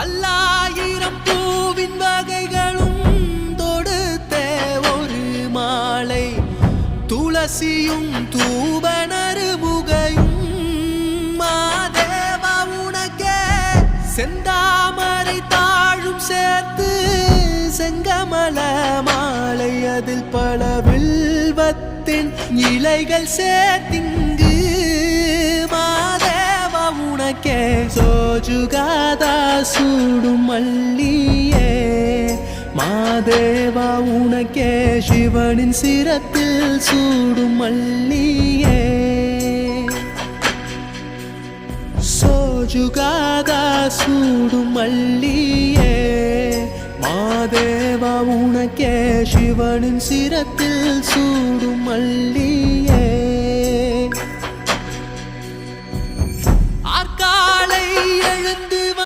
பல்லாயிரம் பூவின் வகைகளும் தொடுத்தே ஒரு மாலை துளசியும் தூபனறுமுகையும் மாதேவா உனக்கே செந்தாமரை தாழும் சேர்த்து செங்கமல மாலை அதில் பல வில்வத்தின் இலைகள் சேர்த்திங்கு மாதேவா உனக்கே சோஜுகாதா சூடும் மல்லியே மாதேவா உனக்கே சிவனின் சிரத்தில் சூடும் மல்லியே சோஜுகாதா சூடும் மல்லியே மாதேவா உனக்கே சிவனின் சிரத்தில் சூடும் மல்லியே